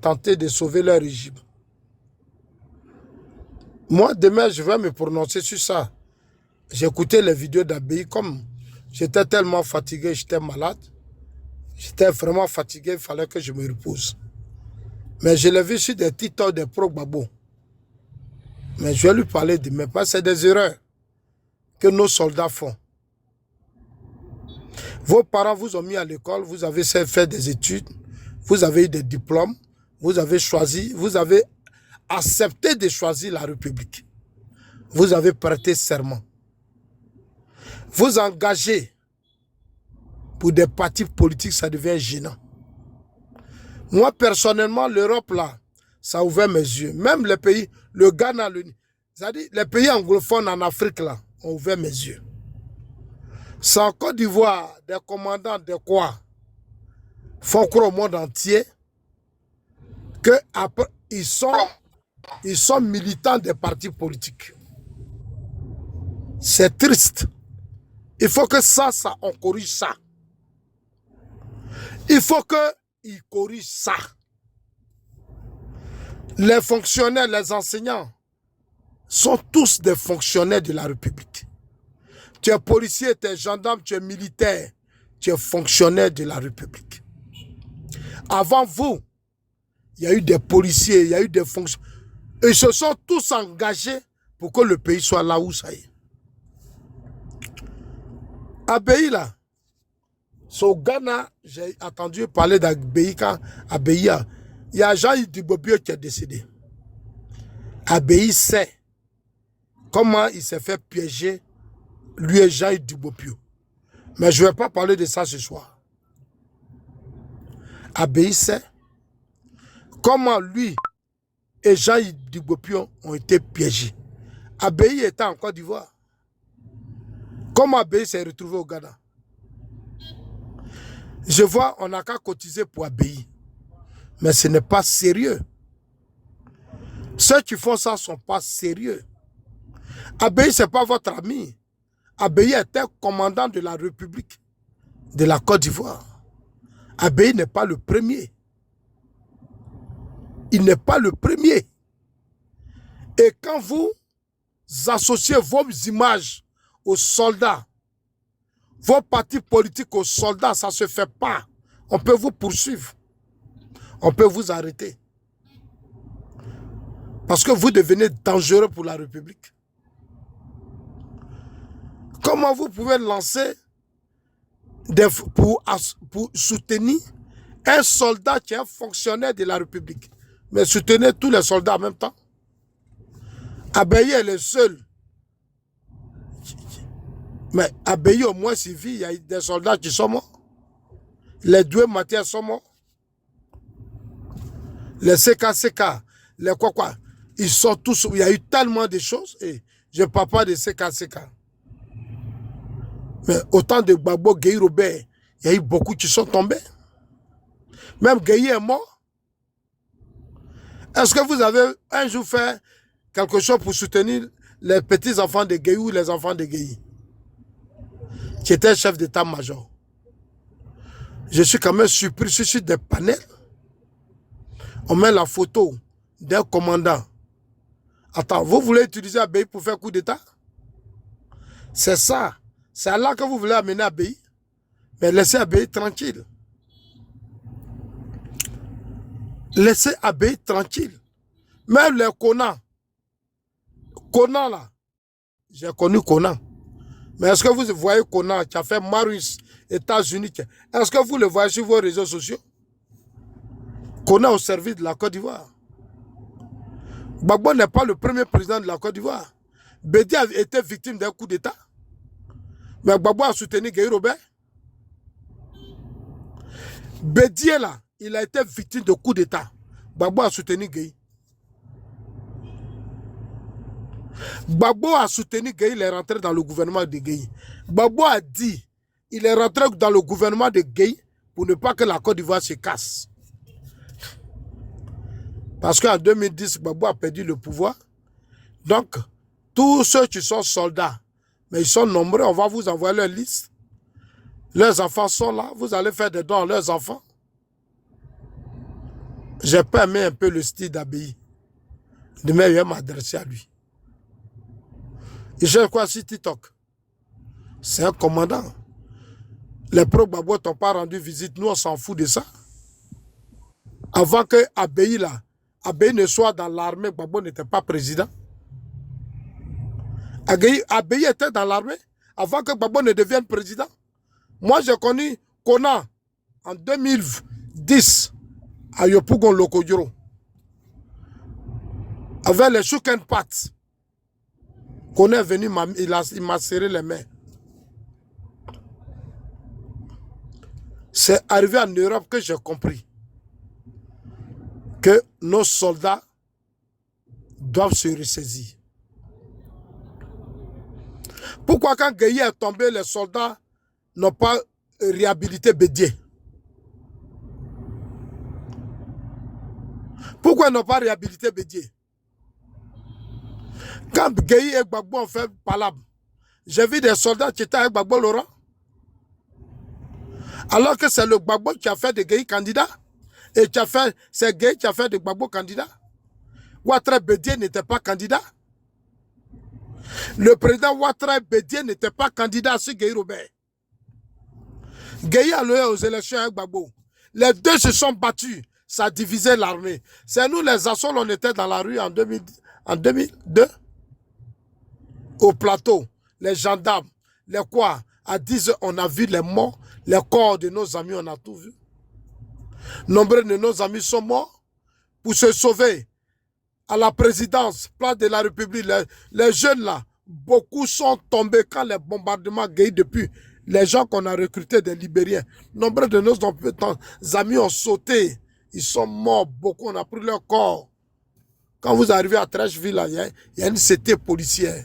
tenter de sauver leur régime. Moi, demain, je vais me prononcer sur ça. J'ai écouté les vidéos d'Abbaye comme j'étais tellement fatigué, j'étais malade. J'étais vraiment fatigué, il fallait que je me repose. Mais je l'ai vu sur des titres des pro-Gbagbo. Mais je vais lui parler demain, parce que c'est des erreurs que nos soldats font. Vos parents vous ont mis à l'école, vous avez fait des études, vous avez eu des diplômes, vous avez choisi, vous avez accepté de choisir la République. Vous avez prêté serment. Vous engagez pour des partis politiques, ça devient gênant. Moi, personnellement, l'Europe, là, ça a ouvert mes yeux. Même les pays, le Ghana, c'est-à-dire les pays anglophones en Afrique, là, ont ouvert mes yeux. C'est en Côte d'Ivoire, des commandants de quoi font croire au monde entier qu'ils sont militants des partis politiques. C'est triste. Il faut que on corrige ça. Il faut qu'ils corrigent ça. Les fonctionnaires, les enseignants sont tous des fonctionnaires de la République. Tu es policier, tu es gendarme, tu es militaire, tu es fonctionnaire de la République. Avant vous, il y a eu des policiers, il y a eu des fonctionnaires. Ils se sont tous engagés pour que le pays soit là où ça est. Abbaye là, au Ghana, j'ai entendu parler d'Abbaye quand Abbaye, il y a Jean-Yves Dibobio qui est décédé. Abbaye sait comment il s'est fait piéger, lui et Jean-Yves Dibobio. Mais je ne vais pas parler de ça ce soir. Abbaye sait comment lui et Jean-Yves Dibobio ont été piégés. Abbaye était en Côte d'Ivoire. Comment Abbaye s'est retrouvé au Ghana? Je vois, on n'a qu'à cotiser pour Abbaye. Mais ce n'est pas sérieux. Ceux qui font ça ne sont pas sérieux. Abbaye, ce n'est pas votre ami. Abbaye était commandant de la République de la Côte d'Ivoire. Abbaye n'est pas le premier. Il n'est pas le premier. Et quand vous associez vos images aux soldats, vos partis politiques aux soldats, ça ne se fait pas. On peut vous poursuivre. On peut vous arrêter. Parce que vous devenez dangereux pour la République. Comment vous pouvez lancer pour soutenir un soldat qui est un fonctionnaire de la République, mais soutenez tous les soldats en même temps? Abbaye est le seul. Mais Abbaye, au moins, s'il vit, il y a des soldats qui sont morts. Les Doué Mathias sont morts. Les CKCK, les quoi. Ils sont tous. Il y a eu tellement de choses. Et je ne parle pas de CKCK. Mais autant de Gbagbo, Gueye Robert, il y a eu beaucoup qui sont tombés. Même Gueye est mort. Est-ce que vous avez un jour fait quelque chose pour soutenir les petits-enfants de Gueye ou les enfants de Gueye, qui était chef d'état-major? Je suis quand même surpris sur des panels. On met la photo d'un commandant. Attends, vous voulez utiliser Abbaye pour faire coup d'état? C'est ça. C'est là que vous voulez amener Abbaye. Mais laissez Abbaye tranquille. Laissez Abbaye tranquille. Même les Conan. Conan là. J'ai connu Conan. Mais est-ce que vous voyez Conan qui a fait Maurice, États-Unis? Est-ce que vous le voyez sur vos réseaux sociaux? Conan au service de la Côte d'Ivoire. Gbagbo n'est pas le premier président de la Côte d'Ivoire. Bédi a été victime d'un coup d'État. Mais Gbagbo a soutenu Gueye Robert. Bédi là, il a été victime de coup d'État. Gbagbo a soutenu Gueye. Gbagbo a soutenu Gueye, il est rentré dans le gouvernement de Gueye. Gbagbo a dit, il est rentré dans le gouvernement de Gueye pour ne pas que la Côte d'Ivoire se casse. Parce qu'en 2010, Gbagbo a perdu le pouvoir. Donc, tous ceux qui sont soldats, mais ils sont nombreux, on va vous envoyer leur liste. Leurs enfants sont là, vous allez faire des dons à leurs enfants. J'ai pas aimé un peu le style d'Abbaye. Demain, je vais m'adresser à lui. Il cherche quoi sur TikTok? C'est un commandant. Les pro-Gbagbo t'ont pas rendu visite. Nous, on s'en fout de ça. Avant que Abbaye, là, Abbaye ne soit dans l'armée, Gbagbo n'était pas président. Abbaye était dans l'armée avant que Gbagbo ne devienne président. Moi, j'ai connu Kona en 2010 à Yopougon Lokodjoro. Avec les Choukenpat. Kona est venu, il m'a serré les mains. C'est arrivé en Europe que j'ai compris que nos soldats doivent se ressaisir. Pourquoi quand Gueye est tombé, les soldats n'ont pas réhabilité Bédié? Pourquoi ils n'ont pas réhabilité Bédié? Quand Gueye et Gbagbo ont fait palabre, j'ai vu des soldats qui étaient avec Gbagbo Laurent. Alors que c'est le Gbagbo qui a fait de Gueye candidat. Et c'est Gueye qui a fait de Gbagbo candidat. Ouattara Bédié n'était pas candidat. Le président Ouattara Bédié n'était pas candidat sur Gueye Robert. Gueye a allé aux élections avec Gbagbo. Les deux se sont battus. Ça a divisé l'armée. C'est nous les Assols, on était dans la rue en 2002. Au plateau, les gendarmes, les quoi, à 10 heures, on a vu les morts, les corps de nos amis, on a tout vu. Nombreux de nos amis sont morts pour se sauver. À la présidence, place de la République, les jeunes là, beaucoup sont tombés quand les bombardements Gueye depuis. Les gens qu'on a recrutés des Libériens, nombreux de nos amis ont sauté. Ils sont morts, beaucoup, on a pris leur corps. Quand vous arrivez à Trècheville, il y a une cité policière.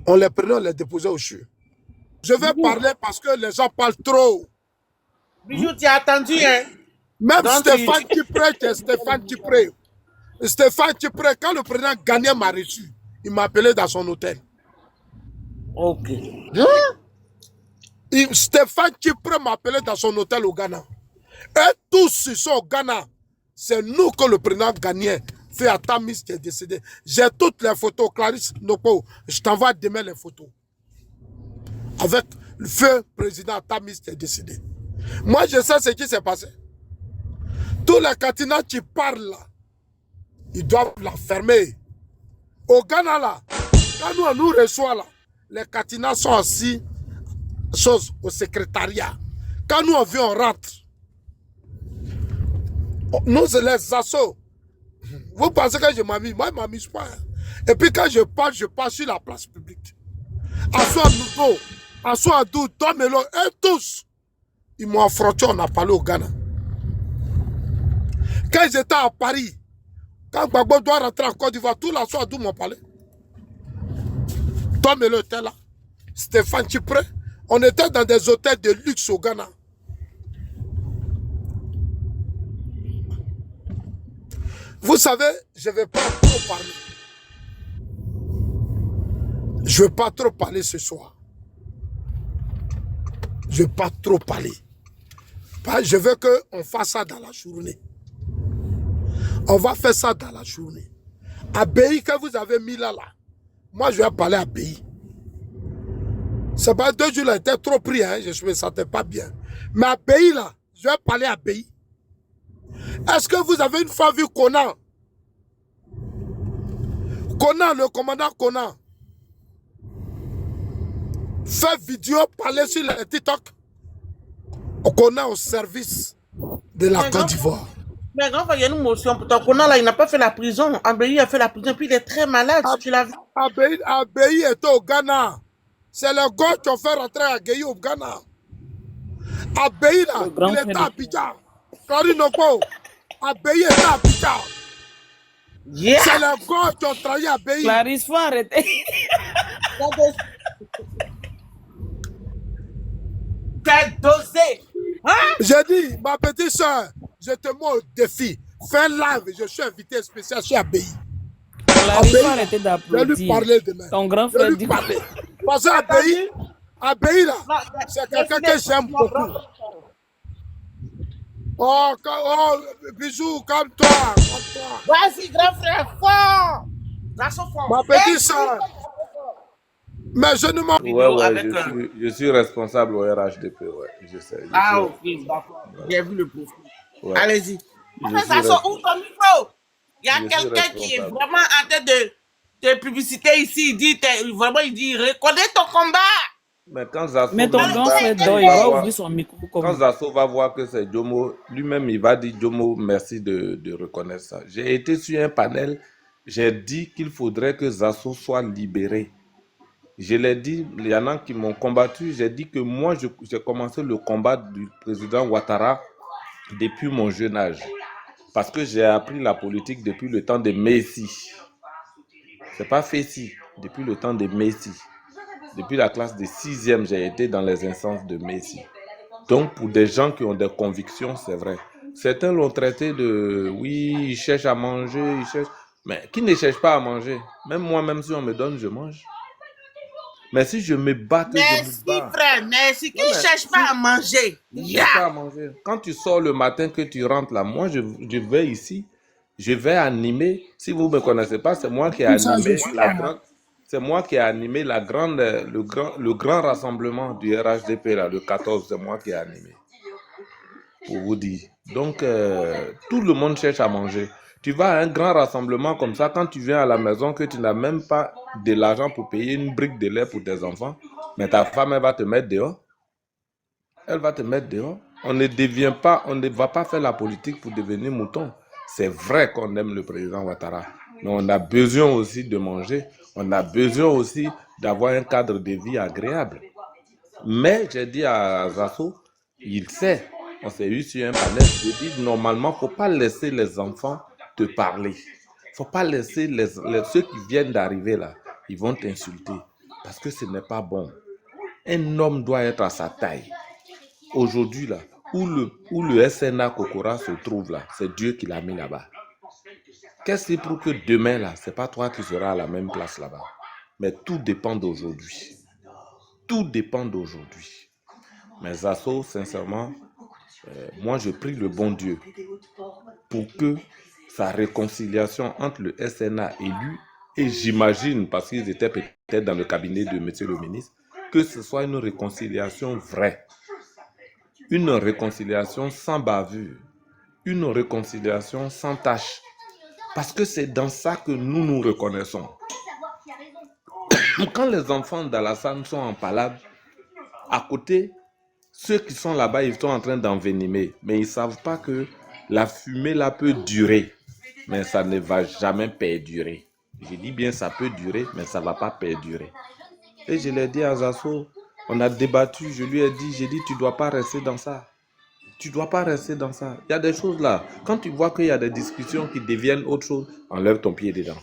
On les prenait, on les déposait au CHU. Je vais parler parce que les gens parlent trop. Bijou, tu as attendu, hein? Même Stéphane Tipré, Stéphane Tipré, quand le président Gagné m'a reçu, il m'a appelé dans son hôtel. Ok. Stéphane Tipré m'a appelé dans son hôtel au Ghana. Et tous ils sont au Ghana. C'est nous que le président Gagné fait à Tamis qui est décédé. J'ai toutes les photos, Clarisse Nopo. Je t'envoie demain les photos. Avec le feu président Tamis qui est décédé. Moi, je sais ce qui s'est passé. Tous les cantinats qui parlent là, ils doivent la fermer. Au Ghana là, quand on nous reçoit là, les cantinats sont assis au secrétariat. Quand nous on vient, on rentre. Nous, c'est les assauts. Vous pensez que je m'amuse? Moi, je ne m'amuse pas. Et puis quand je passe sur la place publique. Assois Nouveau, Assois Adou, Domelo, et tous, ils m'ont affronté, on a parlé au Ghana. Quand j'étais à Paris, quand Gbagbo doit rentrer en Côte d'Ivoire, tout l'Assois Adou m'ont parlé. Domelo était là. Stéphane Tipré, on était dans des hôtels de luxe au Ghana. Vous savez, je ne vais pas trop parler. Je ne vais pas trop parler ce soir. Je ne vais pas trop parler. Je veux qu'on fasse ça dans la journée. On va faire ça dans la journée. Abbaye que vous avez mis là, moi je vais parler à Abbaye. C'est pas 2 jours là, j'étais trop pris, hein, je ne me sentais pas bien. Mais Abbaye là, je vais parler à Abbaye. Est-ce que vous avez une fois vu Conan? Conan, le commandant Conan, fait vidéo, parler sur le TikTok. Conan au service de la Côte d'Ivoire. Mais grand frère, il y a une motion pour toi. Conan là, il n'a pas fait la prison. Abbaye a fait la prison, puis il est très malade, tu l'as vu? Abbaye était au Ghana. C'est le gars qui a fait rentrer Abbaye au Ghana. Abbaye là, il était à Abidjan. Abbaye était à Abidjan. Yeah. C'est le gars qui a trahi Abbaye. Clarisse, faut arrêter. T'es dosé. Hein? J'ai dit, ma petite soeur, je te mets au défi. Fais live, je suis invité spécial chez Abbaye. Clarisse, faut arrêter Je vais lui d'applaudir. parler demain. Ton grand Je vais frère lui dit parler. Parce Entendu? Abéi là, Non, c'est j'ai quelqu'un fini que de j'aime mon beaucoup. grand. Oh, oh, bisous, calme-toi, calme-toi. Vas-y, grand frère, fort. Garçon fort. Ma petite soeur, mais je ne m'en... Ouais, Vidéo ouais, avec je suis responsable au RHDP, ouais, je sais, je suis Ah, ok, responsable. d'accord. Voilà. J'ai vu le profil. Ouais, Allez-y. je Après, suis, ça sort où ton micro? Il y a je suis quelqu'un qui est responsable. vraiment en train de publicité ici. Il dit, vraiment, il dit, reconnais ton combat. Mais quand Zasso Mais ton même grand va, frère quand dort, il il va va voir, ouvrir son micro quand comme... Zasso va voir que c'est Jomo, lui-même il va dire Jomo, merci de reconnaître ça. J'ai été sur un panel, j'ai dit qu'il faudrait que Zasso soit libéré. Je l'ai dit, il y en a qui m'ont combattu. J'ai dit que moi, j'ai commencé le combat du président Ouattara depuis mon jeune âge. Parce que j'ai appris la politique depuis le temps de Messi. C'est pas Fessi, depuis le temps de Messi. Depuis la classe de 6e, j'ai été dans les instances de Messi. Donc, pour des gens qui ont des convictions, c'est vrai. Certains l'ont traité de, oui, il cherche à manger, il cherche... Mais qui ne cherche pas à manger? Même moi, même si on me donne, je mange. Mais si je me bats, que je me Merci, bats. frère, merci. Qui Ouais, ne cherche pas à manger? ne cherche pas à manger. Quand tu sors le matin, que tu rentres là, moi, je vais ici, je vais animer. Si vous ne me connaissez pas, c'est moi qui ai Ça, je animé suis la là. grande... C'est moi qui ai animé le grand rassemblement du RHDP, là, le 14, c'est moi qui ai animé. Pour vous dire. Donc, tout le monde cherche à manger. Tu vas à un grand rassemblement comme ça, quand tu viens à la maison, que tu n'as même pas de l'argent pour payer une brique de lait pour tes enfants, mais ta femme, elle va te mettre dehors. Elle va te mettre dehors. On ne va pas faire la politique pour devenir mouton. C'est vrai qu'on aime le président Ouattara, mais on a besoin aussi de manger. On a besoin aussi d'avoir un cadre de vie agréable. Mais j'ai dit à Zasso, il sait, on s'est eu sur un panel, j'ai dit normalement, il ne faut pas laisser les enfants te parler. Il ne faut pas laisser ceux qui viennent d'arriver là, ils vont t'insulter. Parce que ce n'est pas bon. Un homme doit être à sa taille. Aujourd'hui là, où le SNA Kokora se trouve là, c'est Dieu qui l'a mis là-bas. Qu'est-ce qui prouve que demain là, c'est pas toi qui seras à la même place là-bas. Mais tout dépend d'aujourd'hui. Tout dépend d'aujourd'hui. Mais Zasso, sincèrement, moi je prie le bon Dieu pour que sa réconciliation entre le SNA et lui, et j'imagine, parce qu'ils étaient peut-être dans le cabinet de monsieur le ministre, que ce soit une réconciliation vraie. Une réconciliation sans bavure. Une réconciliation sans tâche. Parce que c'est dans ça que nous nous reconnaissons. Quand les enfants d'Alassane sont en palade, à côté, ceux qui sont là-bas, ils sont en train d'envenimer. Mais ils ne savent pas que la fumée là peut durer. Mais ça ne va jamais perdurer. Je dis bien ça peut durer, mais ça ne va pas perdurer. Et je l'ai dit à Zasso, on a débattu, je lui ai dit, tu ne dois pas rester dans ça. Tu ne dois pas rester dans ça. Il y a des choses là. Quand tu vois qu'il y a des discussions qui deviennent autre chose, enlève ton pied dedans.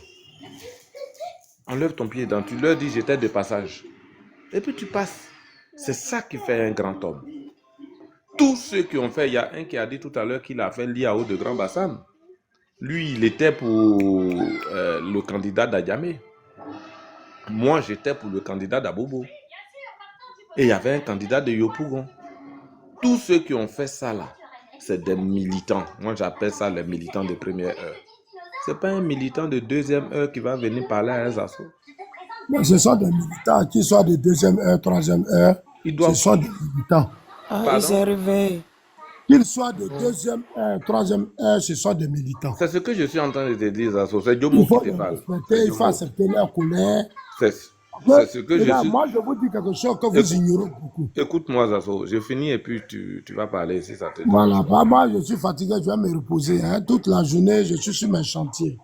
Enlève ton pied dedans. Tu leur dis, j'étais de passage. Et puis tu passes. C'est ça qui fait un grand homme. Tous ceux qui ont fait, il y a un qui a dit tout à l'heure qu'il a fait l'IAO de Grand Bassam. Lui, il était pour le candidat d'Adjamé. Moi, j'étais pour le candidat d'Abobo. Et il y avait un candidat de Yopougon. Tous ceux qui ont fait ça là, c'est des militants. Moi, j'appelle ça les militants de première heure. Ce n'est pas un militant de deuxième heure qui va venir parler à un Zasso. Mais ce sont des militants qui soient de deuxième heure, troisième heure. Ce sont des militants. Ah, il s'est réveillé. Qu'ils soient de deuxième heure, troisième heure, ce sont des militants. C'est ce que je suis en train de te dire, Zasso. C'est Djomo qui te parle. Il faut accepter leur colère. C'est ce que je suis... Moi, je vous dis quelque chose que vous ignorez beaucoup. Écoute-moi, Zasso. Je finis et puis tu vas parler si ça te dit. Voilà. Moi, je suis fatigué, je vais me reposer. Toute la journée, je suis sur mes chantiers.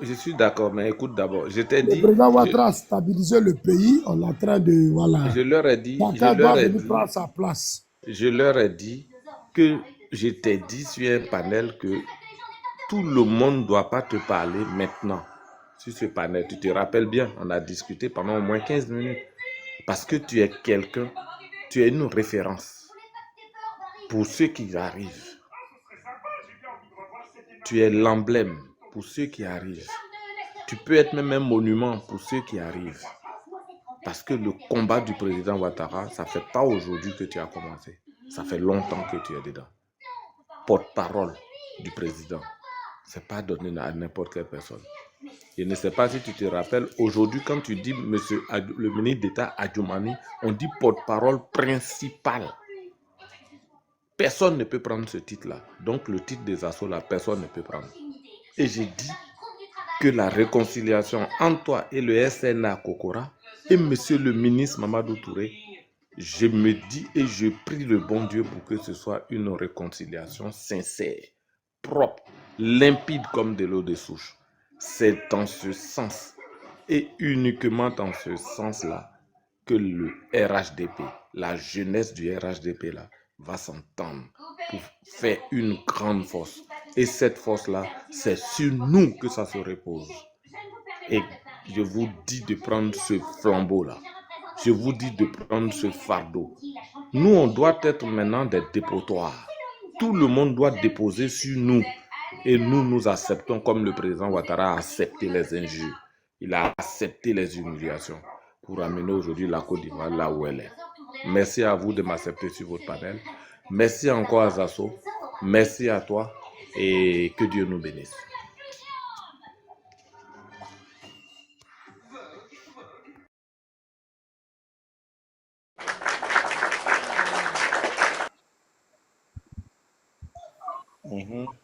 Je suis d'accord, mais écoute d'abord. Je t'ai dit... Le président Ouattara a stabilisé le pays. On est en train de... Voilà. Je leur ai dit... Chacun doit venir prendre sa place. Je leur ai dit que je t'ai dit sur un panel que tout le monde ne doit pas te parler maintenant. Sur ce panel, tu te rappelles bien, on a discuté pendant au moins 15 minutes. Parce que tu es quelqu'un, tu es une référence pour ceux qui arrivent. Tu es l'emblème pour ceux qui arrivent. Tu peux être même un monument pour ceux qui arrivent. Parce que le combat du président Ouattara, ça ne fait pas aujourd'hui que tu as commencé. Ça fait longtemps que tu es dedans. Porte-parole du président. Ce n'est pas donné à n'importe quelle personne. Je ne sais pas si tu te rappelles, aujourd'hui, quand tu dis monsieur le ministre d'État Adjoumani, on dit porte-parole principal. Personne ne peut prendre ce titre-là. Donc, le titre des assauts, là, personne ne peut prendre. Et j'ai dit que la réconciliation entre toi et le SNA Kokora et monsieur le ministre Mamadou Touré, je me dis et je prie le bon Dieu pour que ce soit une réconciliation sincère, propre, limpide comme de l'eau de souche. C'est dans ce sens et uniquement dans ce sens-là que le RHDP, la jeunesse du RHDP là, va s'entendre pour faire une grande force. Et cette force-là, c'est sur nous que ça se repose. Et je vous dis de prendre ce flambeau-là. Je vous dis de prendre ce fardeau. Nous, on doit être maintenant des dépotoirs. Tout le monde doit déposer sur nous. Et nous, nous acceptons comme le président Ouattara a accepté les injures. Il a accepté les humiliations pour amener aujourd'hui la Côte d'Ivoire là où elle est. Merci à vous de m'accepter sur votre panel. Merci encore à Zasso. Merci à toi et que Dieu nous bénisse.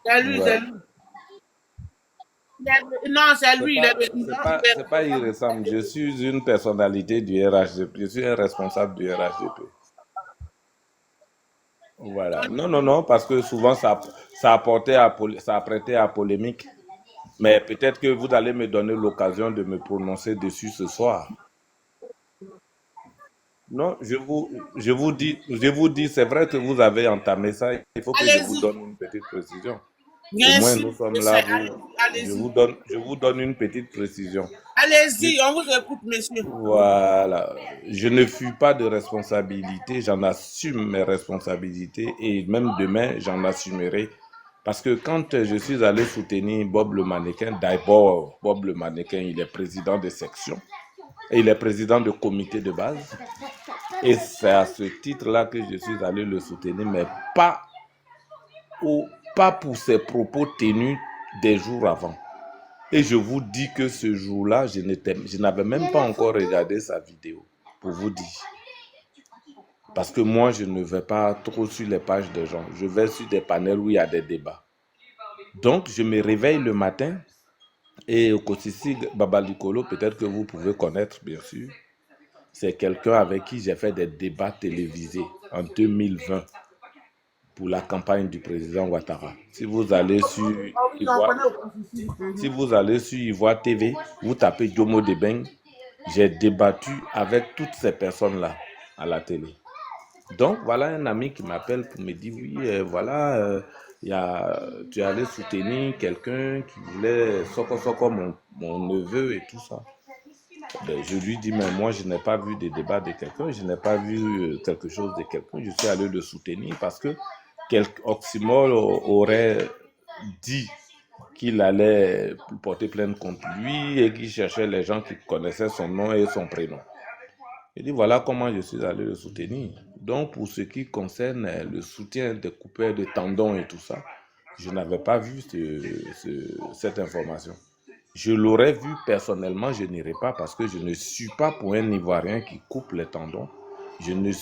C'est lui, c'est lui. Non, c'est lui. C'est pas il ressemble. Je suis une personnalité du RHDP. Je suis un responsable du RHDP. Voilà. Non, parce que souvent ça a prêté à polémique. Mais peut-être que vous allez me donner l'occasion de me prononcer dessus ce soir. Non, je vous dis, c'est vrai que vous avez entamé ça. Il faut que je vous donne une petite précision. Au moins, nous sommes là. Je vous donne une petite précision. Allez-y, on vous écoute, monsieur. Voilà. Je ne fuis pas de responsabilité. J'en assume mes responsabilités. Et même demain, j'en assumerai. Parce que quand je suis allé soutenir Bob le mannequin, d'abord, Bob le mannequin, il est président de section. Et il est président de comité de base. Et c'est à ce titre-là que je suis allé le soutenir, mais pas pour ses propos tenus des jours avant. Et je vous dis que ce jour-là, je n'avais même pas encore regardé sa vidéo, pour vous dire. Parce que moi, je ne vais pas trop sur les pages des gens. Je vais sur des panels où il y a des débats. Donc, je me réveille le matin et Okosisi Babalikolo, peut-être que vous pouvez connaître, bien sûr. C'est quelqu'un avec qui j'ai fait des débats télévisés en 2020 pour la campagne du président Ouattara. Si vous allez sur Ivoire TV, vous tapez Jomo Debeng, j'ai débattu avec toutes ces personnes-là à la télé. Donc, voilà un ami qui m'appelle pour me dire, oui, tu allais soutenir quelqu'un qui voulait Soko mon neveu et tout ça. Ben, je lui dis, mais moi, je n'ai pas vu des débats de quelqu'un, je n'ai pas vu quelque chose de quelqu'un. Je suis allé le soutenir parce que Oxymore aurait dit qu'il allait porter plainte contre lui et qu'il cherchait les gens qui connaissaient son nom et son prénom. Il dit, voilà comment je suis allé le soutenir. Donc, pour ce qui concerne le soutien des coupeurs de tendons et tout ça, je n'avais pas vu cette information. Je l'aurais vu personnellement, je n'irai pas parce que je ne suis pas pour un Ivoirien qui coupe les tendons.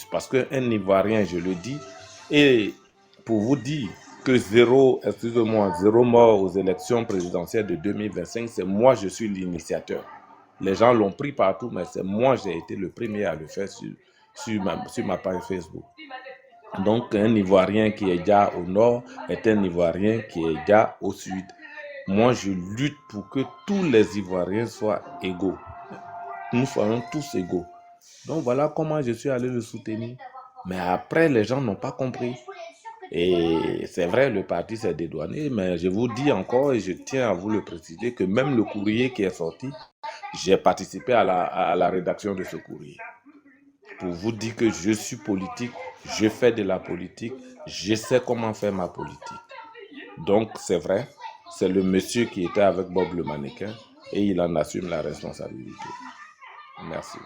Parce qu'un Ivoirien, je le dis, et pour vous dire que zéro mort aux élections présidentielles de 2025, c'est moi, je suis l'initiateur. Les gens l'ont pris partout, mais c'est moi, j'ai été le premier à le faire sur ma page Facebook. Donc, un Ivoirien qui est déjà au nord est un Ivoirien qui est déjà au sud. Moi, je lutte pour que tous les Ivoiriens soient égaux. Nous soyons tous égaux. Donc, voilà comment je suis allé le soutenir. Mais après, les gens n'ont pas compris. Et c'est vrai, le parti s'est dédouané, mais je vous dis encore, et je tiens à vous le préciser, que même le courrier qui est sorti, j'ai participé à la rédaction de ce courrier. Pour vous dire que je suis politique, je fais de la politique, je sais comment faire ma politique. Donc, c'est vrai, c'est le monsieur qui était avec Bob le mannequin et il en assume la responsabilité. Merci.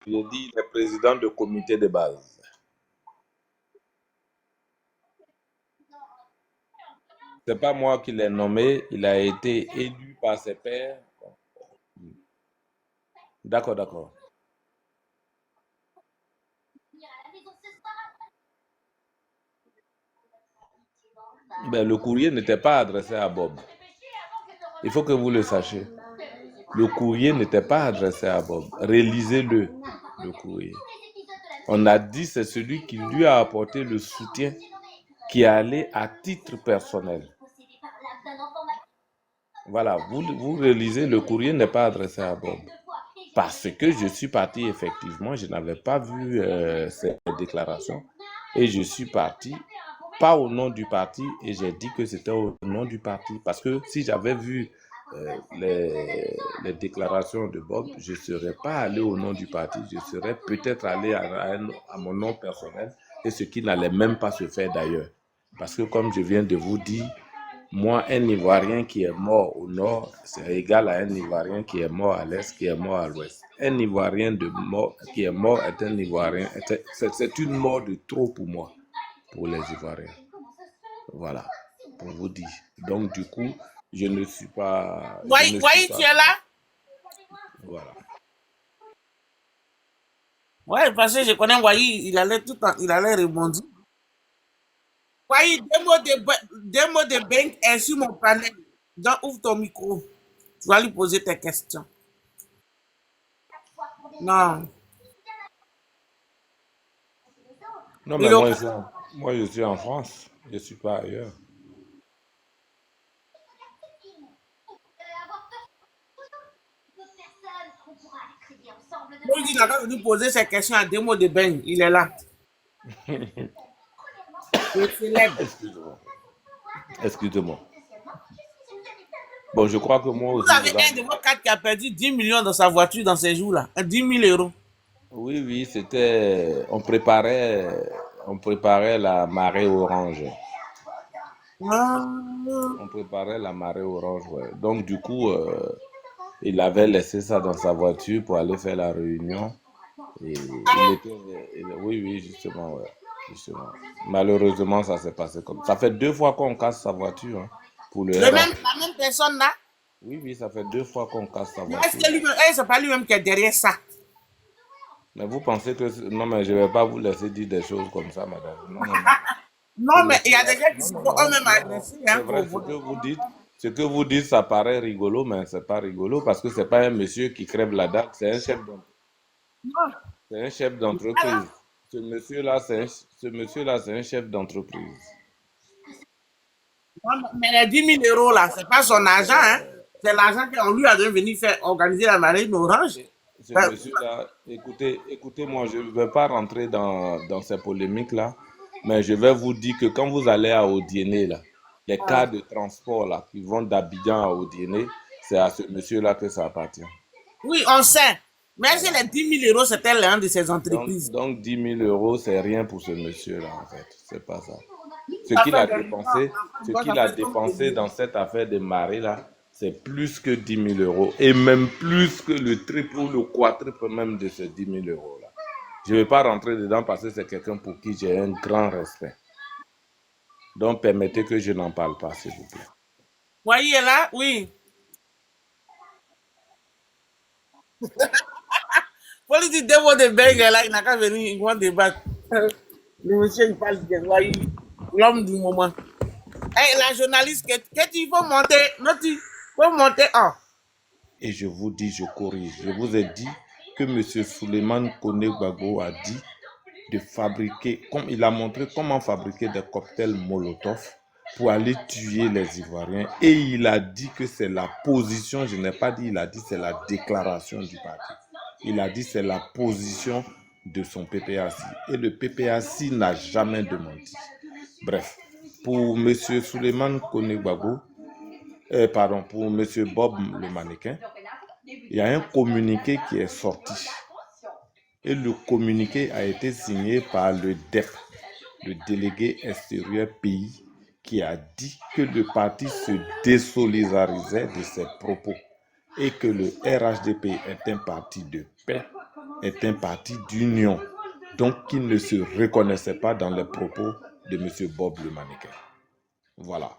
J'ai dit le président de comité de base. C'est pas moi qui l'ai nommé, il a été élu par ses pairs. D'accord, d'accord. Ben, le courrier n'était pas adressé à Bob. Il faut que vous le sachiez. Le courrier n'était pas adressé à Bob. Relisez-le, le courrier. On a dit c'est celui qui lui a apporté le soutien qui allait à titre personnel. Voilà, vous relisez, le courrier n'est pas adressé à Bob. Parce que je suis parti, effectivement, je n'avais pas vu cette déclaration. Et je suis parti, pas au nom du parti, et j'ai dit que c'était au nom du parti. Parce que si j'avais vu les déclarations de Bob, je ne serais pas allé au nom du parti, je serais peut-être allé à mon nom personnel, et ce qui n'allait même pas se faire d'ailleurs. Parce que comme je viens de vous dire, moi, un Ivoirien qui est mort au nord, c'est égal à un Ivoirien qui est mort à l'est, qui est mort à l'ouest. Un Ivoirien qui est mort est un Ivoirien. C'est une mort de trop pour moi, pour les Ivoiriens. Voilà, pour vous dire. Donc, du coup, je ne suis pas... Voyez, tu es là? Voilà. Ouais, parce que je connais Wai, il allait rebondir. Wai, démo de Bank est sur mon panel. Donc, ouvre ton micro. Tu vas lui poser tes questions. Non. Non, mais moi, je suis en France. Je ne suis pas ailleurs. Il n'a pas venu poser ses questions à Démo de Bank. Il est là. Il est célèbre. Excusez-moi. Excusez-moi. Bon, je crois que moi Vous aussi... avez un de vos quatre qui a perdu 10 millions dans sa voiture dans ces jours-là. 10 000 euros. Oui, oui, c'était... On préparait la marée orange. On préparait la marée orange, ouais. Donc, du coup, il avait laissé ça dans sa voiture pour aller faire la réunion. Et oui, oui, justement, ouais. Justement. Malheureusement, ça s'est passé comme ça. Ça fait 2 fois qu'on casse sa voiture, hein, pour le La RH. même personne là. Oui, oui, ça fait 2 fois qu'on casse sa Mais est-ce voiture. que lui-même, c'est pas lui-même qui est derrière ça? Mais vous pensez que... Non, mais je ne vais pas vous laisser dire des choses comme ça, madame. Non, non, non. Non, mais il y a des gens qui Non, se non, font non, eux-mêmes non. agresser. C'est Hein, vrai, ce que vous dites, ça paraît rigolo, mais c'est pas rigolo parce que c'est pas un monsieur qui crève la dalle, Non. c'est un chef d'entreprise. Ce monsieur-là, c'est un chef d'entreprise. Non, mais les 10 000 euros là, c'est pas son argent. Hein. C'est l'argent qu'on lui a donné venir faire organiser la marine orange. Ce Ben, monsieur-là, écoutez-moi, je ne vais pas rentrer dans ces polémiques-là, mais je vais vous dire que quand vous allez à Odiéné, là, les cars de transport là, qui vont d'Abidjan à Odiéné, c'est à ce monsieur-là que ça appartient. oui, on sait. Mais est-ce que Voilà. les 10 000 euros, c'était l'un de ces Donc, entreprises? donc 10 000 euros, c'est rien pour ce monsieur-là, en fait. C'est pas ça. Ce Ça qu'il fait a des mois, dépensé, ce ça qu'il a fait donc des dépensé millions. dans cette affaire de marée là, c'est plus que 10 000 euros. Et même plus que le triple ou le quadruple même de ces 10 000 euros là. Je ne vais pas rentrer dedans parce que c'est quelqu'un pour qui j'ai un grand respect. Donc permettez que je n'en parle pas, s'il vous plaît. Voyez là, oui. Faut lui dire deux mots de bang là, il n'a qu'à venir, ils vont débattre. Le monsieur, il parle bien, voyez, l'homme du moment. Hey, la journaliste, que tu faut monter, non, tu faut monter en. Et je vous dis, je corrige. Je vous ai dit que M. Souleymane Kone Gbagbo a dit de fabriquer, comme il a montré comment fabriquer des cocktails Molotov pour aller tuer les Ivoiriens. Et il a dit que c'est la position, je n'ai pas dit, il a dit c'est la déclaration du parti. Il a dit c'est la position de son PPAC. Et le PPAC n'a jamais demandé. Bref, pour M. Souleymane Kone Gbagbo, pour M. Bob le mannequin, il y a un communiqué qui est sorti. Et le communiqué a été signé par le DEP, le délégué extérieur pays, qui a dit que le parti se désolidarisait de ses propos et que le RHDP est un parti de paix est un parti d'union, donc qui ne se reconnaissait pas dans les propos de M. Bob le mannequin. Voilà.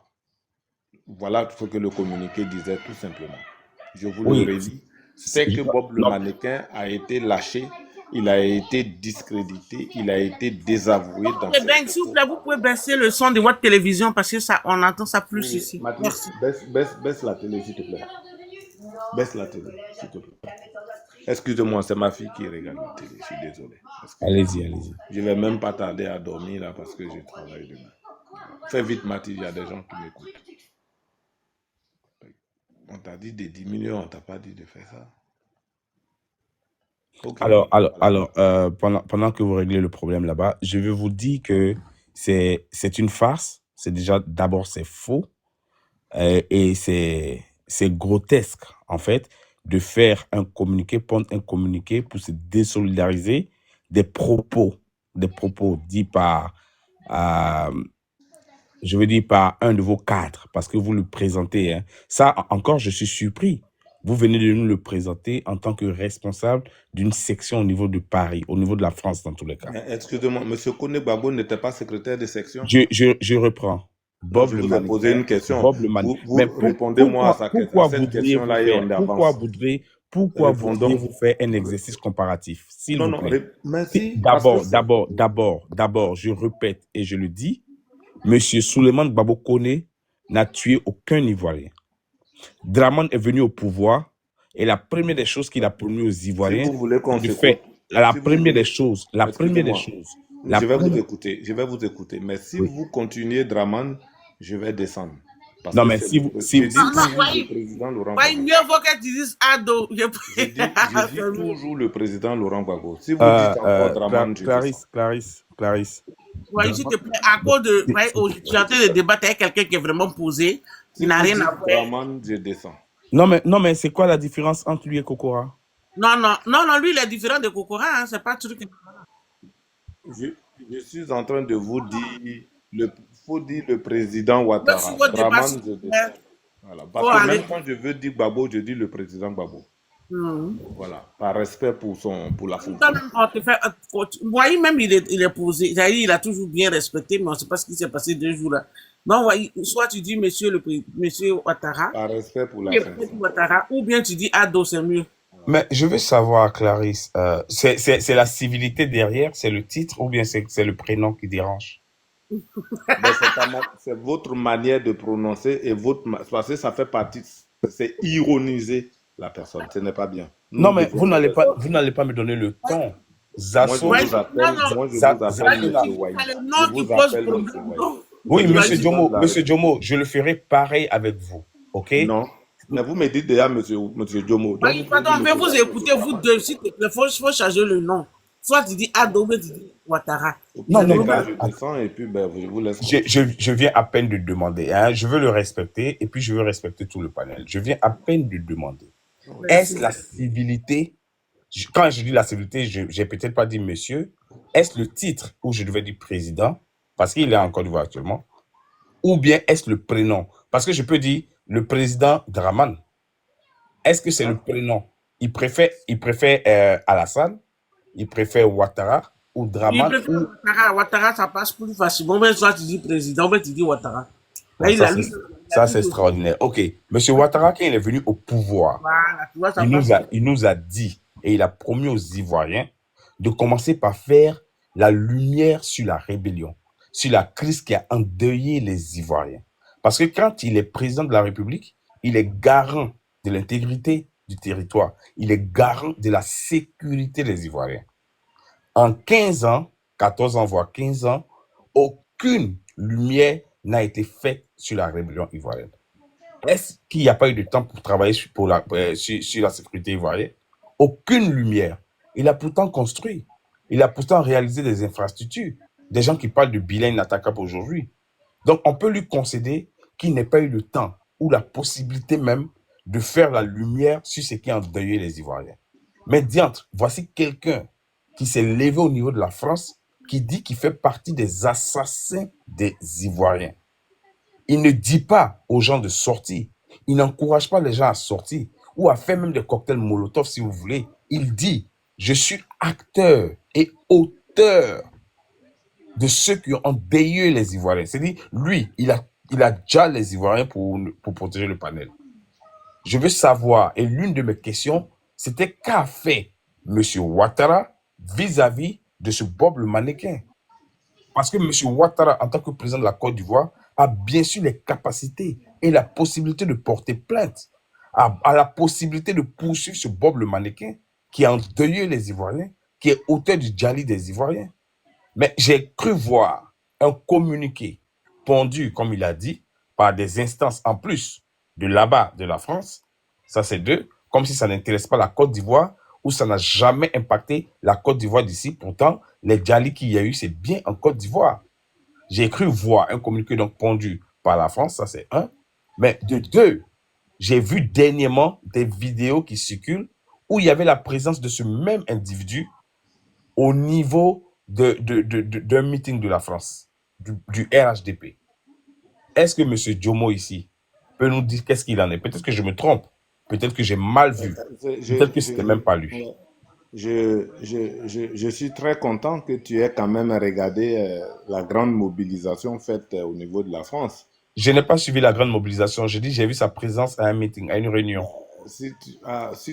Voilà ce que le communiqué disait tout simplement. Je vous le Oui, redis, c'est que Bob le non, mannequin a été lâché, il a été discrédité, il a été désavoué dans Eh ses bien, s'il vous propos. plaît, vous pouvez baisser le son de votre télévision parce que ça, on entend ça plus Oui, ici. Mathis, Merci. baisse la télé, s'il te plaît. Baisse la télé, s'il te plaît. Excusez-moi, c'est ma fille qui regarde la télé, je suis désolé. allez-y, allez-y. Je vais même pas tarder à dormir là parce que je travaille demain. Fais vite, Mathis, il y a des gens qui m'écoutent. On t'a dit des 10 millions, on t'a pas dit de faire ça. Ok. Pendant que vous réglez le problème là-bas, je vais vous dire que c'est une farce. C'est déjà, d'abord, c'est faux. Et c'est grotesque, en fait, de faire un communiqué, prendre un communiqué pour se désolidariser des propos dits par, je veux dire, par un de vos cadres, parce que vous le présentez. Hein. Ça, encore, je suis surpris. Vous venez de nous le présenter en tant que responsable d'une section au niveau de Paris, au niveau de la France, dans tous les cas. Excusez-moi, M. Kone Babo n'était pas secrétaire de section? Je reprends. Bob le mannequin. Je vous ai posé une question. Bob le mannequin. Vous répondez-moi à cette question-là et on avance. Pourquoi voudriez-vous faire un exercice comparatif, s'il vous plaît? Merci. D'abord, je répète et je le dis, Monsieur Souleymane Gbagbo Kone n'a tué aucun Ivoirien. Dramane est venu au pouvoir et la première des choses qu'il a promis aux Ivoiriens, si vous voulez qu'on je vais vous écouter. Mais si vous continuez Dramane, je vais descendre. Parce non, que mais si vous... le président Laurent Gbagbo. Mieux vaut que tu dises Ado. Je dis toujours le président Laurent Gbagbo. Si vous dites encore Dramane, je descends. Clarisse. Voyez, s'il te plaît, à cause de... tu es en train de débattre avec quelqu'un qui est vraiment posé, qui n'a rien à faire. Dramane, je descends. Non, mais c'est quoi la différence entre lui et Kokora? Non, lui, il est différent de Kokora, hein, c'est pas truc. Je suis en train de vous dire, il faut dire le président Ouattara. Dramane, je descends. Voilà. Parce que même quand je veux dire Gbagbo, je dis le président Gbagbo. Voilà, par respect pour la fonction. Vous voyez, même il est posé, il a toujours bien respecté, mais on ne sait pas ce qui s'est passé 2 jours là. Non, voyez, soit tu dis monsieur Ouattara, par respect pour la fonction. Ouattara, ou bien tu dis Ado, c'est mieux. Mais je veux savoir, Clarisse, c'est la civilité derrière, c'est le titre, ou bien c'est le prénom qui dérange? C'est votre manière de prononcer et parce que ça fait partie, c'est ironiser la personne, ce n'est pas bien. Non, mais vous n'allez pas me donner le ton. Zasso, moi, je vous appelle M. Ouaï. Oui, Monsieur Djomo, je le ferai pareil avec vous, ok? Non, mais vous me dites déjà Monsieur Djomo. Pardon, je vais vous écouter, vous deux, s'il te plaît, il faut changer le nom. Soit tu dis Ado, ou tu dis Ouattara. Non, je descends et puis je vous laisse. Je viens à peine de demander, hein. Je veux le respecter et puis je veux respecter tout le panel. Je viens à peine de demander. Est-ce la civilité? Quand je dis la civilité, j'ai peut-être pas dit monsieur. Est-ce le titre où je devais dire président, parce qu'il est en Côte d'Ivoire actuellement, ou bien est-ce le prénom? Parce que je peux dire le président Dramane. Est-ce que c'est le prénom? Il préfère Alassane, il préfère Ouattara ou Dramane? Il préfère Ouattara, ça passe plus facilement. Mais soit tu dis président, mais tu dis Ouattara. Ça, c'est extraordinaire. Ok. Monsieur Ouattara, quand il est venu au pouvoir, il nous a dit, et il a promis aux Ivoiriens de commencer par faire la lumière sur la rébellion, sur la crise qui a endeuillé les Ivoiriens. Parce que quand il est président de la République, il est garant de l'intégrité du territoire. Il est garant de la sécurité des Ivoiriens. En 15 ans, 14 ans, voire 15 ans, aucune lumière n'a été faite sur la rébellion ivoirienne. Est-ce qu'il n'y a pas eu de temps pour travailler sur la sécurité ivoirienne? Aucune lumière. Il a pourtant construit. Il a pourtant réalisé des infrastructures. Des gens qui parlent de bilan inattaquable aujourd'hui. Donc, on peut lui concéder qu'il n'ait pas eu le temps ou la possibilité même de faire la lumière sur ce qui a endeuillé les Ivoiriens. Mais diantre, voici quelqu'un qui s'est levé au niveau de la France, qui dit qu'il fait partie des assassins des Ivoiriens. Il ne dit pas aux gens de sortir. Il n'encourage pas les gens à sortir ou à faire même des cocktails Molotov si vous voulez. Il dit, je suis acteur et auteur de ceux qui ont endeuillé les Ivoiriens. C'est-à-dire, lui, il a déjà les Ivoiriens pour protéger le panel. Je veux savoir, et l'une de mes questions, c'était qu'a fait M. Ouattara vis-à-vis de ce Bob le mannequin. Parce que M. Ouattara, en tant que président de la Côte d'Ivoire, a bien sûr les capacités et la possibilité de porter plainte, a la possibilité de poursuivre ce Bob le mannequin qui a endeuillé les Ivoiriens, qui est auteur du Djali des Ivoiriens. Mais j'ai cru voir un communiqué pondu, comme il a dit, par des instances en plus de là-bas, de la France, ça c'est deux, comme si ça n'intéresse pas la Côte d'Ivoire ou ça n'a jamais impacté la Côte d'Ivoire d'ici. Pourtant, les Djali qu'il y a eu, c'est bien en Côte d'Ivoire. J'ai cru voir un communiqué donc pondu par la France, ça c'est un. Mais de deux, j'ai vu dernièrement des vidéos qui circulent où il y avait la présence de ce même individu au niveau d'un meeting de la France, du RHDP. Est-ce que M. Diomo ici peut nous dire qu'est-ce qu'il en est? Peut-être que je me trompe, peut-être que j'ai mal vu, peut-être que c'était même pas lui. Je suis très content que tu aies quand même regardé la grande mobilisation faite au niveau de la France. Je n'ai pas suivi la grande mobilisation, j'ai vu sa présence à un meeting, à une réunion. Si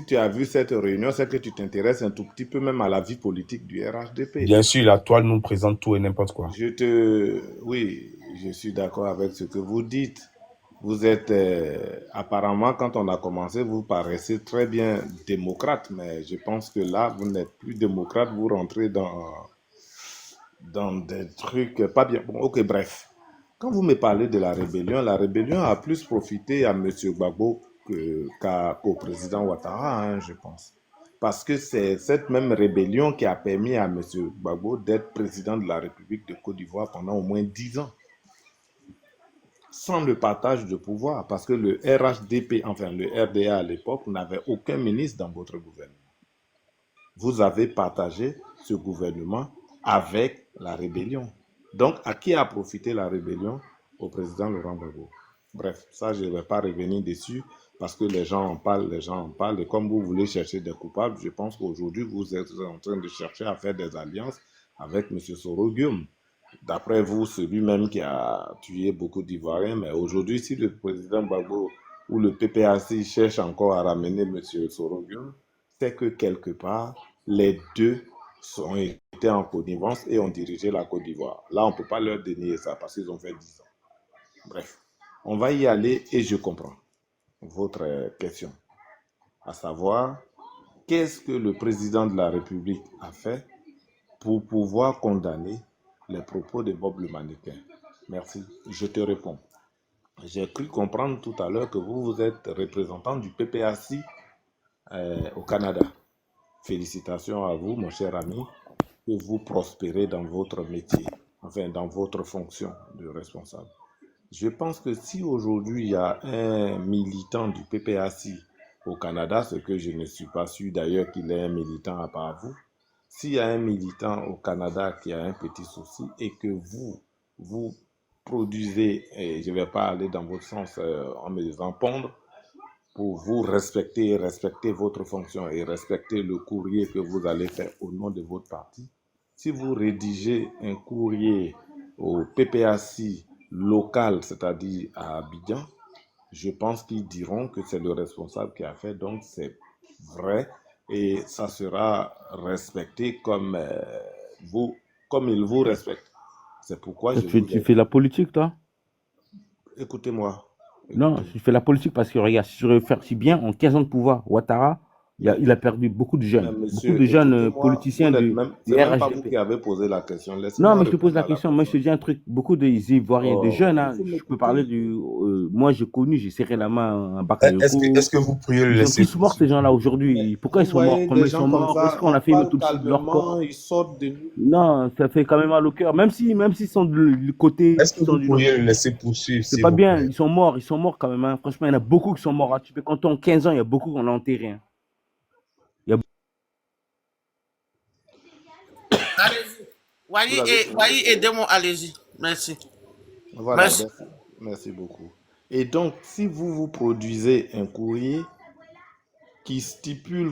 tu as vu cette réunion, c'est que tu t'intéresses un tout petit peu même à la vie politique du RHDP. Bien sûr, la toile nous présente tout et n'importe quoi. Oui, je suis d'accord avec ce que vous dites. Vous êtes, apparemment, quand on a commencé, vous paraissez très bien démocrate, mais je pense que là, vous n'êtes plus démocrate, vous rentrez dans des trucs pas bien. Bon, ok, bref. Quand vous me parlez de la rébellion a plus profité à M. Gbagbo qu'au président Ouattara, hein, je pense. Parce que c'est cette même rébellion qui a permis à M. Gbagbo d'être président de la République de Côte d'Ivoire pendant au moins 10 ans. Sans le partage de pouvoir, parce que le RHDP, enfin le RDA à l'époque, n'avait aucun ministre dans votre gouvernement. Vous avez partagé ce gouvernement avec la rébellion. Donc, à qui a profité la rébellion? Au président Laurent Gbagbo. Bref, ça, je ne vais pas revenir dessus parce que les gens en parlent. Et comme vous voulez chercher des coupables, je pense qu'aujourd'hui, vous êtes en train de chercher à faire des alliances avec M. Soro-Guillaume. D'après vous, celui-même qui a tué beaucoup d'Ivoiriens. Mais aujourd'hui, si le président Gbagbo ou le PPAC cherche encore à ramener M. Soro-Guillaume, c'est que quelque part, les deux ont été en connivence et ont dirigé la Côte d'Ivoire. Là, on ne peut pas leur dénier ça parce qu'ils ont fait 10 ans. Bref, on va y aller et je comprends votre question. À savoir, qu'est-ce que le président de la République a fait pour pouvoir condamner les propos de Bob le mannequin? Merci, je te réponds. J'ai cru comprendre tout à l'heure que vous êtes représentant du PPAC au Canada. Félicitations à vous, mon cher ami, que vous prospérez dans votre métier, enfin dans votre fonction de responsable. Je pense que si aujourd'hui il y a un militant du PPAC au Canada, ce que je ne suis pas sûr d'ailleurs qu'il est un militant à part vous, s'il y a un militant au Canada qui a un petit souci et que vous produisez, et je ne vais pas aller dans votre sens en me disant pondre, pour vous respecter votre fonction et respecter le courrier que vous allez faire au nom de votre parti, si vous rédigez un courrier au PPAC local, c'est-à-dire à Abidjan, je pense qu'ils diront que c'est le responsable qui a fait, donc c'est vrai et ça sera respecté comme il vous respecte. C'est pourquoi Tu fais la politique, toi? Écoutez-moi. Non, je fais la politique parce que, regarde, si je réfléchis bien, en 15 ans de pouvoir, Ouattara, il a perdu beaucoup de jeunes. Monsieur, beaucoup de jeunes politiciens c'est du même pas vous RHDP. qui avez posé la question. Non, mais je te pose la question. Moi, je te dis un truc. Beaucoup des Ivoiriens, de jeunes, hein, je peux parler du. Moi, j'ai connu, j'ai serré la main à Bakayoko. Est-ce que vous pourriez le laisser? Ils sont tous morts, ces gens-là, aujourd'hui. Pourquoi ils sont morts? Comment ils sont morts? Est-ce qu'on a fait tout de leur corps? Ils sortent de... Non, ça fait quand même mal au cœur. Même s'ils sont du côté. Est-ce que vous pourriez le laisser poursuivre? C'est pas bien. Ils sont morts quand même. Hein. Franchement, il y en a beaucoup qui sont morts. Hein. Tu peux compter en 15 ans, il y a beaucoup qu'on a enterré. Hein. Allez-y. Voyez, aidez-moi, allez-y. Merci. Voilà, merci beaucoup. Et donc, si vous produisez un courrier qui stipule